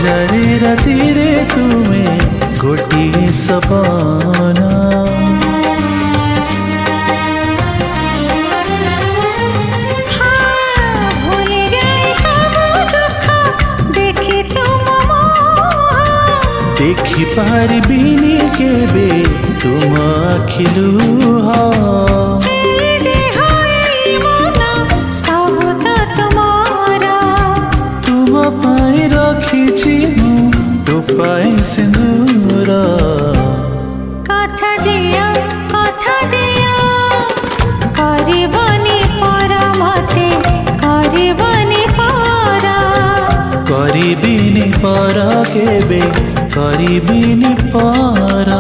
हजारे राति रे तुमे गोटिए सपना देखि पारिबिनी केबे तुम आखिलुह तुम पाई रखिछि मु तो पाई सिंदूर कथा दिया करबनी पर मते करबनी पर करिबिनी पर केबे करिबिनी पर।